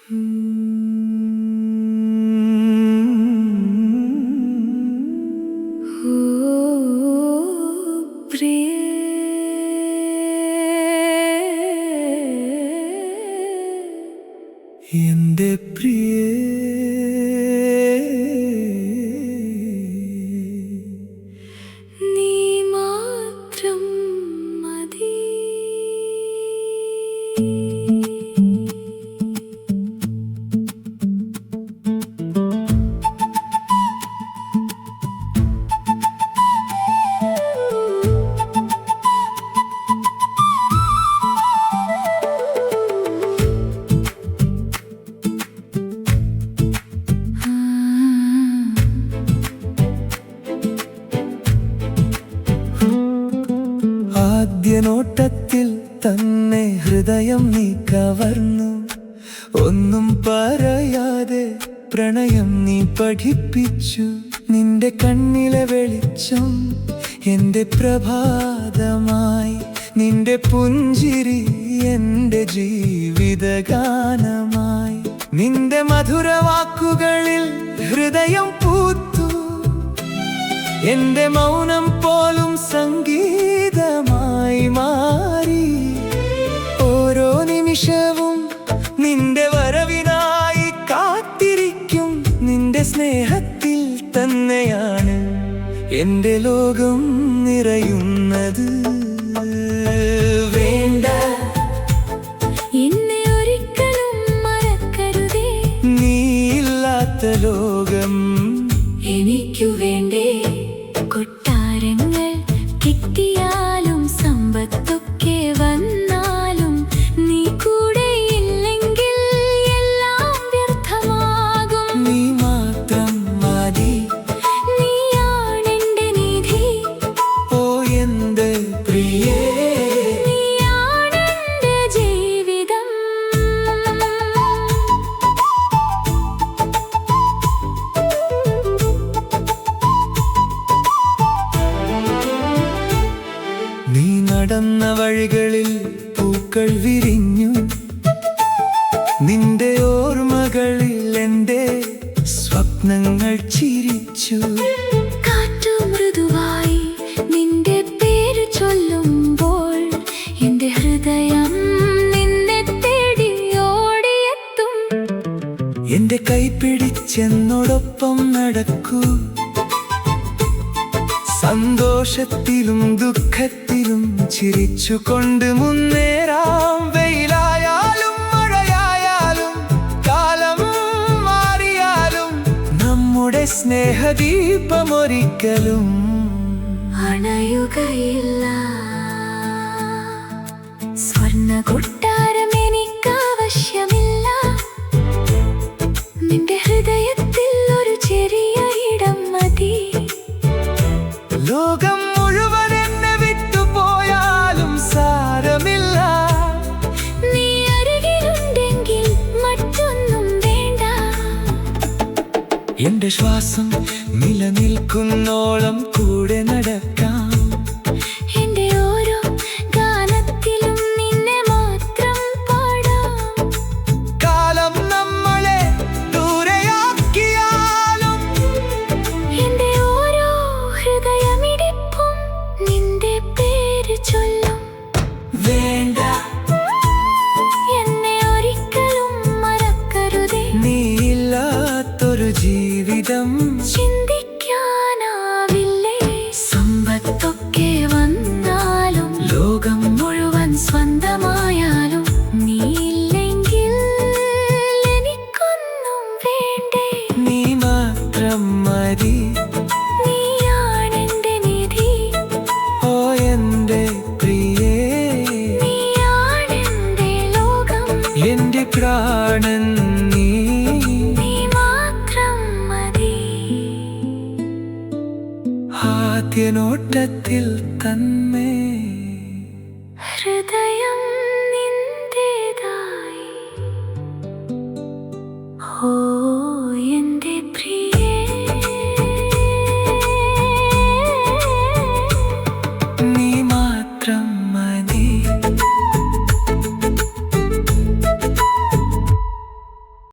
എന്റെ പ്രിയേ, നീ മാത്രം മതി. ആദ്യ നോട്ടത്തിൽ തന്നെ ഹൃദയം നീ കവർന്നു. ഒന്നും പറയാതെ പ്രണയം നീ പഠിപ്പിച്ചു. നിന്റെ കണ്ണിലെ വെളിച്ചം എന്റെ പ്രഭാതമായി. നിന്റെ പുഞ്ചിരി എന്റെ ജീവിതഗാനമായി. നിന്റെ മധുരവാക്കുകളിൽ ഹൃദയം പൂത്തു. എന്റെ മൗനം പോലും സംഗീതമായി മാറി. ഓരോ നിമിഷവും നിന്റെ വരവിനായി കാത്തിരിക്കും. നിന്റെ സ്നേഹത്തിൽ തന്നെയാണ് എന്റെ ലോകം നിറയുന്നത്. വേണ്ട, എന്നെ ഒരിക്കലും മറക്കരുതേ. നീയില്ലാത്ത ലോകം എനിക്കു വേണ്ടേ. കൊട്ടാരങ്ങൾ കിട്ടിയാലും സമ്പത്തൊക്കെ വന്നാലും നീ കൂടെ ഇല്ലെങ്കിൽ എല്ലാം വ്യർത്ഥമാകും. നീ മാത്രം മതി. നീയാണെന്റെ നിധി. ഓ എന്റെ പ്രിയേ, നീയാണെന്റെ ജീവിതം. നീ നടന്ന വഴികളിൽ പൂക്കൾ വിരിഞ്ഞു. നിന്റെ ഓർമ്മകളിൽ എന്റെ സ്വപ്നങ്ങൾ ചിരിച്ചു. കാറ്റു മൃദുവായി നിന്റെ പേര് ചൊല്ലുമ്പോൾ എന്റെ ഹൃദയം നിന്നെ തേടി ഓടിയെത്തും. എന്റെ കൈ പിടിച്ചെന്നോടൊപ്പം നടക്കൂ. സന്തോഷത്തിലും ദുഃഖത്തിലും ചിരിച്ചുകൊണ്ട് മുന്നേറാം. വെയിലായാലും മഴയായാലും കാലം മാറിയാലും നമ്മുടെ സ്നേഹദീപമൊരിക്കലും അണയുകയില്ല. സ്വർണ്ണ കൊട്ടാരം എനിക്കാവശ്യമില്ല. നിന്റെ ഹൃദയത്തിൽ ഒരു ചെറിയ ഇടം മതി. ലോകം മുഴുവൻ എന്നെ വിട്ടുപോയാലും സാരമില്ല. നീ അരികിലുണ്ടെങ്കിൽ മറ്റൊന്നും വേണ്ട. എന്റെ ശ്വാസം നിലനിൽക്കുന്നോളം കൂടെ നടക്കാം. എന്റെ ഓരോ ഗാനത്തിലും നിന്നെ മാത്രം പാടാം. കാലം നമ്മളെ ദൂരെയാക്കിയാലും എന്റെ ഓരോ ഹൃദയമിടിപ്പും നിന്റെ പേര് ചൊല്ലും. വേണ്ട, എന്നെ ഒരിക്കലും മറക്കരുതേ. നീയില്ലാത്തൊരു ജീവിതം ചിന്തിക്കാനാവില്ലേ. സമ്പത്തൊക്കെ വന്നാലും ലോകം മുഴുവൻ സ്വന്തമായാലും നീയില്ലെങ്കിൽ എനിക്കൊന്നും വേണ്ടേ. നീ മാത്രം മതി. നീയാണെന്റെ നിധി. ഓ എന്റെ പ്രിയേ, നീയാണെന്റെ ലോകം. എന്റെ പ്രാണൻ നീ. നീ മാത്രം മതി. ആദ്യ നോട്ടത്തിൽ തന്നെ